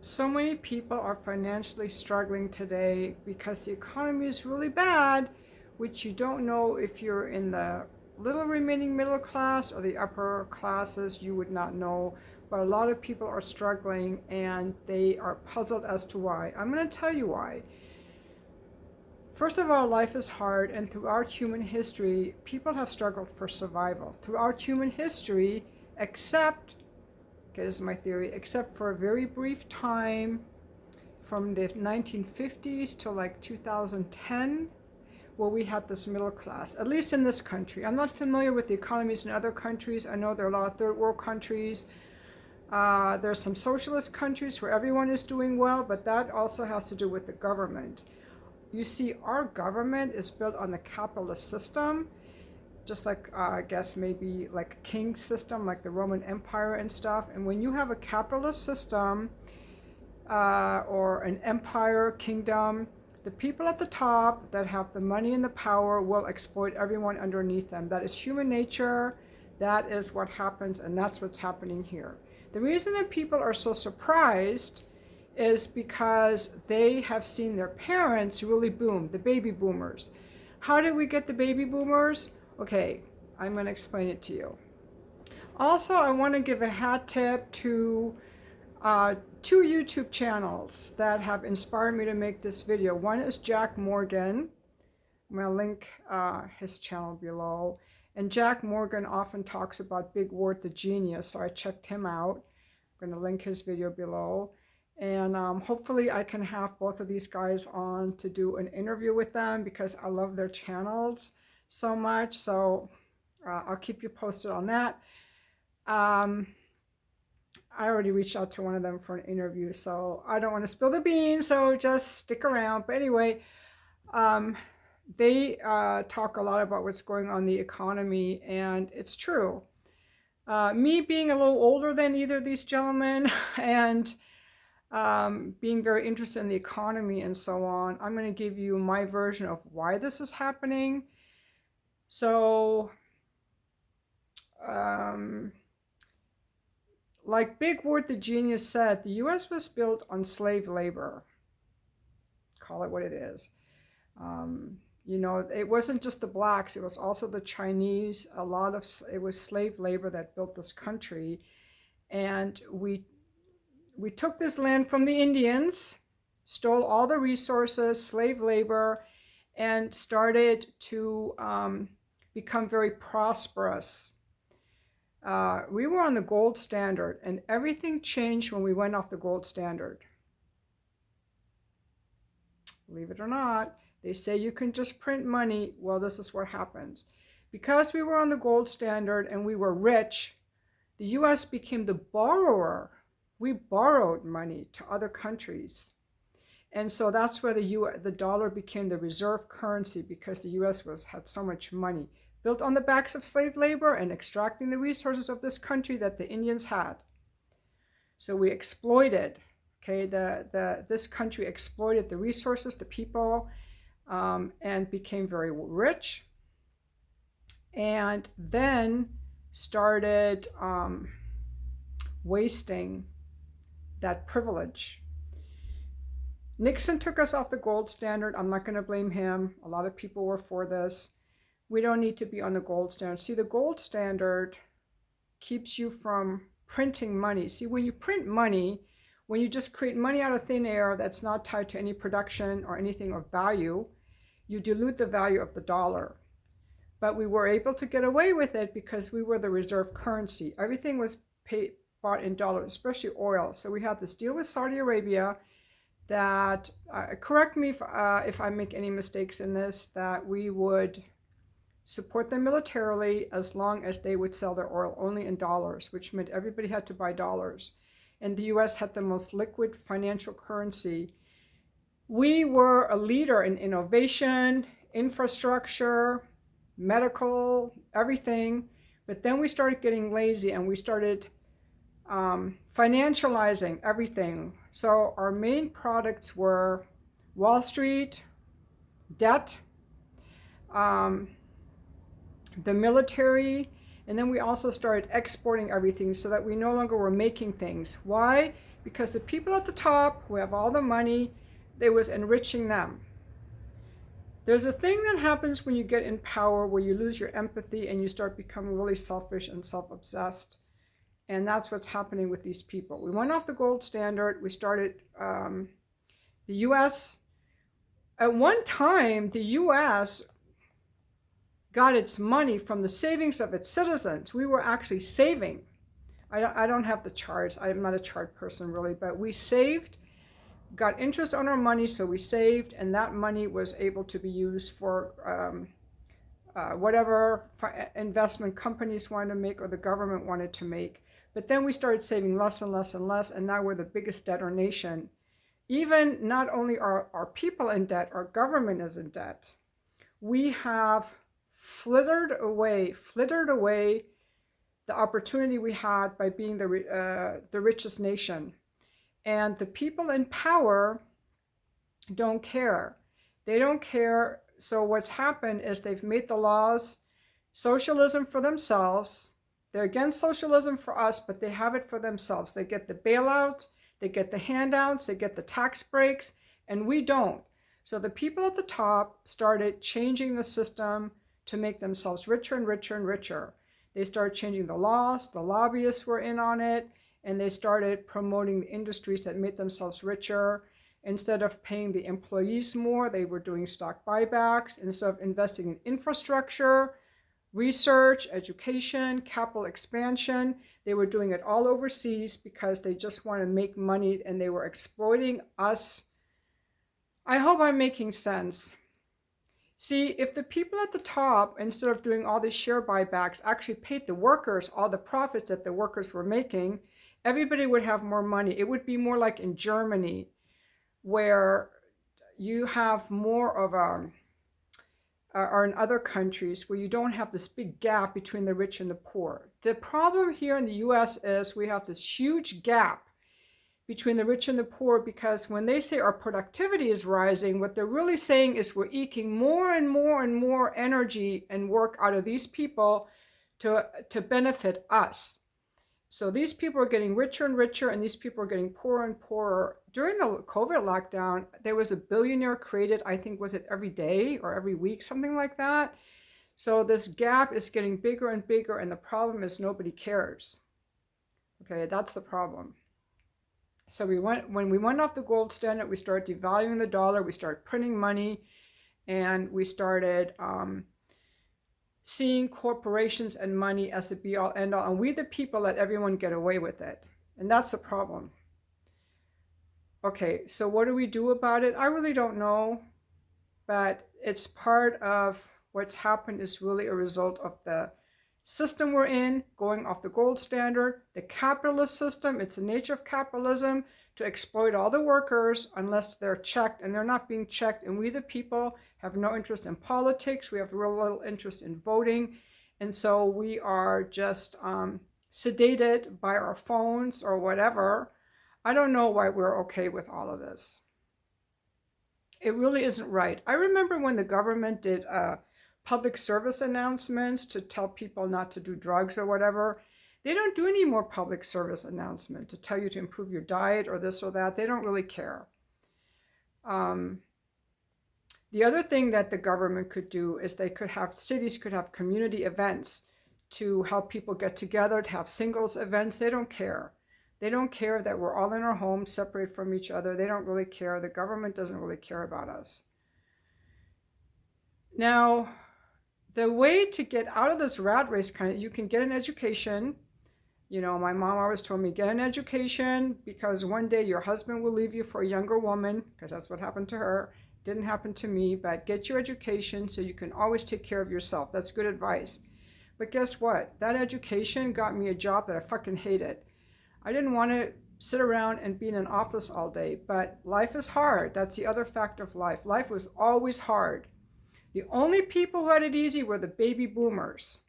So many people are financially struggling today because the economy is really bad, which you don't know if you're in the little remaining middle class or the upper classes, you would not know. But a lot of people are struggling and they are puzzled as to why. I'm going to tell you why. First of all, life is hard, and throughout human history, people have struggled for survival. Throughout human history, except, okay, this is my theory, except for a very brief time from the 1950s to like 2010, where we had this middle class, at least in this country. I'm not familiar with the economies in other countries. I know there are a lot of third world countries. There's some socialist countries where everyone is doing well, but that also has to do with the government. You see, our government is built on the capitalist system, just like I guess maybe like a king system, like the Roman Empire and stuff. And when you have a capitalist system or an empire, kingdom, the people at the top that have the money and the power will exploit everyone underneath them. That is human nature. That is what happens, and that's what's happening here. The reason that people are so surprised is because they have seen their parents really boom, the baby boomers. How did we get the baby boomers? Okay, I'm going to explain it to you. Also, I want to give a hat tip to two YouTube channels that have inspired me to make this video. One is Jack Morgan. I'm going to link his channel below. And Jack Morgan often talks about Big Ward the Genius, so I checked him out. I'm going to link his video below. And hopefully I can have both of these guys on to do an interview with them because I love their channels so much. So I'll keep you posted on that. I already reached out to one of them for an interview, so I don't want to spill the beans, so just stick around. But anyway, they talk a lot about what's going on in the economy, and it's true. Me being a little older than either of these gentlemen and being very interested in the economy and so on, I'm going to give you my version of why this is happening. So, like Big Ward the Genius said, the US was built on slave labor. Call it what it is. You know, it wasn't just the blacks, it was also the Chinese. It was slave labor that built this country. And we took this land from the Indians, stole all the resources, slave labor, and started to become very prosperous. We were on the gold standard, and everything changed when we went off the gold standard. Believe it or not, they say you can just print money. Well, this is what happens. Because we were on the gold standard and we were rich, the US became the borrower. We borrowed money to other countries. And so that's where the dollar became the reserve currency, because the US had so much money built on the backs of slave labor and extracting the resources of this country that the Indians had. So we exploited, okay, this country exploited the resources, the people, and became very rich, and then started wasting that privilege. Nixon took us off the gold standard. I'm not going to blame him. A lot of people were for this. We don't need to be on the gold standard. See, the gold standard keeps you from printing money. See, when you print money, when you just create money out of thin air that's not tied to any production or anything of value, you dilute the value of the dollar. But we were able to get away with it because we were the reserve currency. Everything was bought in dollars, especially oil. So we had this deal with Saudi Arabia that, correct me if I make any mistakes in this, that we would support them militarily as long as they would sell their oil only in dollars, which meant everybody had to buy dollars. And the US had the most liquid financial currency. We were a leader in innovation, infrastructure, medical, everything. But then we started getting lazy and we started financializing everything. So our main products were Wall Street, debt, the military, and then we also started exporting everything so that we no longer were making things. Why? because the people at the top who have all the money, they was enriching them. There's a thing that happens when you get in power where you lose your empathy and you start becoming really selfish and self-obsessed. And that's what's happening with these people. We went off the gold standard. We started the U.S. At one time, the U.S. got its money from the savings of its citizens. We were actually saving. I don't have the charts. I'm not a chart person really, but we saved, got interest on our money, so we saved, and that money was able to be used for whatever investment companies wanted to make or the government wanted to make. But then we started saving less and less and less, and now we're the biggest debtor nation. Even not only are our people in debt, our government is in debt. We have flittered away the opportunity we had by being the richest nation. And the people in power don't care. They don't care. So what's happened is they've made the laws socialism for themselves. They're against socialism for us, but they have it for themselves. They get the bailouts, they get the handouts, they get the tax breaks, and we don't. So the people at the top started changing the system to make themselves richer and richer and richer. They started changing the laws, the lobbyists were in on it, and they started promoting the industries that made themselves richer. Instead of paying the employees more, they were doing stock buybacks. Instead of investing in infrastructure, research, education, capital expansion, they were doing it all overseas because they just want to make money and they were exploiting us. I hope I'm making sense. See, if the people at the top, instead of doing all these share buybacks, actually paid the workers all the profits that the workers were making, everybody would have more money. It would be more like in Germany, where you have more of a, or in other countries where you don't have this big gap between the rich and the poor. The problem here in the US is we have this huge gap between the rich and the poor, because when they say our productivity is rising, what they're really saying is we're eking more and more and more energy and work out of these people to benefit us. So these people are getting richer and richer, and these people are getting poorer and poorer. During the COVID lockdown, there was a billionaire created, I think, was it every day or every week, something like that. So this gap is getting bigger and bigger, and the problem is nobody cares. Okay, that's the problem. So when we went off the gold standard, we started devaluing the dollar, we started printing money, and we started seeing corporations and money as the be-all, end-all, and we the people let everyone get away with it. And that's the problem. Okay, so what do we do about it? I really don't know, but it's part of what's happened is really a result of the system we're in, going off the gold standard, the capitalist system. It's the nature of capitalism to exploit all the workers unless they're checked, and they're not being checked. And we the people have no interest in politics. We have real little interest in voting. And so we are just sedated by our phones or whatever. I don't know why we're okay with all of this. It really isn't right. I remember when the government did public service announcements to tell people not to do drugs or whatever. They don't do any more public service announcement to tell you to improve your diet or this or that. They don't really care. The other thing that the government could do is cities could have community events to help people get together, to have singles events. They don't care. They don't care that we're all in our homes, separate from each other. They don't really care. The government doesn't really care about us. Now, the way to get out of this rat race, you can get an education. You know, my mom always told me, get an education, because one day your husband will leave you for a younger woman, because that's what happened to her. Didn't happen to me, but get your education so you can always take care of yourself. That's good advice. But guess what? That education got me a job that I fucking hated. I didn't want to sit around and be in an office all day, but life is hard. That's the other fact of life. Life was always hard. The only people who had it easy were the baby boomers,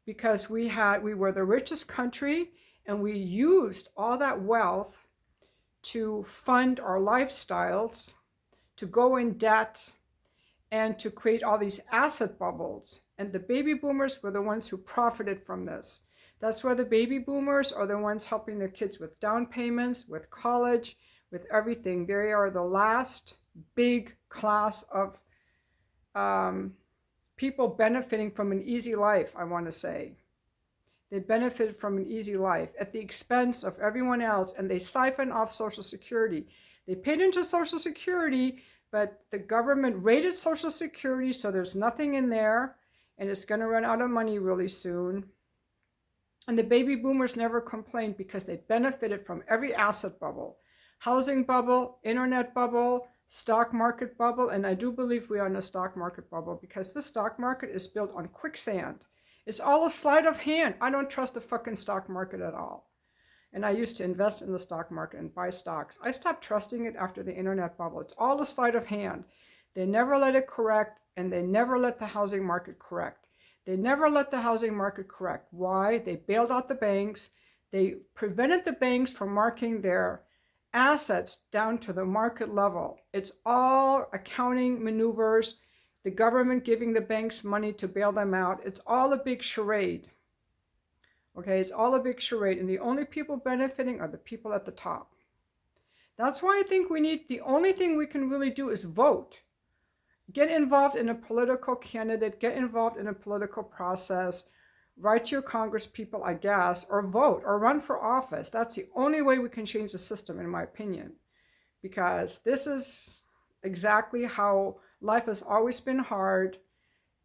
because we were the richest country, and we used all that wealth to fund our lifestyles, to go in debt, and to create all these asset bubbles. And the baby boomers were the ones who profited from this. That's why the baby boomers are the ones helping their kids with down payments, with college, with everything. They are the last big class of people benefiting from an easy life, I want to say. They benefited from an easy life at the expense of everyone else, and they siphoned off Social Security. They paid into Social Security, but the government raided Social Security, so there's nothing in there, and it's going to run out of money really soon. And the baby boomers never complained because they benefited from every asset bubble. Housing bubble, internet bubble, stock market bubble, and I do believe we are in a stock market bubble because the stock market is built on quicksand. It's all a sleight of hand. I don't trust the fucking stock market at all. And I used to invest in the stock market and buy stocks. I stopped trusting it after the internet bubble. It's all a sleight of hand. They never let it correct, and they never let the housing market correct. They never let the housing market correct. Why? They bailed out the banks. They prevented the banks from marking their assets down to the market level. It's all accounting maneuvers, the government giving the banks money to bail them out. It's all a big charade. Okay, it's all a big charade, and the only people benefiting are the people at the top. That's why I think the only thing we can really do is vote. Get involved in a political candidate, get involved in a political process, write to your Congress people, I guess, or vote or run for office. That's the only way we can change the system, in my opinion, because this is exactly how life has always been hard,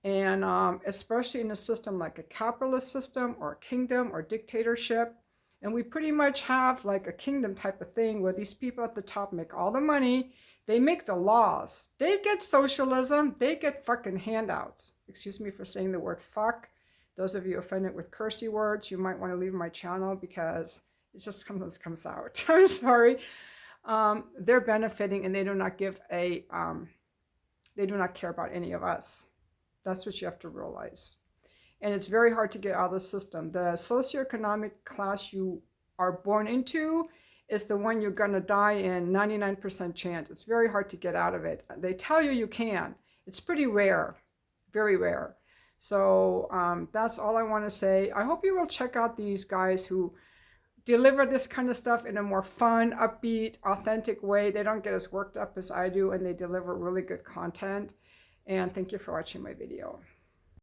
and especially in a system like a capitalist system or a kingdom or dictatorship. And we pretty much have like a kingdom type of thing where these people at the top make all the money. They make the laws. They get socialism. They get fucking handouts. Excuse me for saying the word fuck. Those of you offended with cursey words, you might want to leave my channel because it just sometimes comes out. I'm sorry. They're benefiting, and they do not give they do not care about any of us. That's what you have to realize. And it's very hard to get out of the system. The socioeconomic class you are born into is the one you're going to die in, 99% chance. It's very hard to get out of it. They tell you you can. It's pretty rare, very rare. So that's all I want to say. I hope you will check out these guys who deliver this kind of stuff in a more fun, upbeat, authentic way. They don't get as worked up as I do, and they deliver really good content. And thank you for watching my video.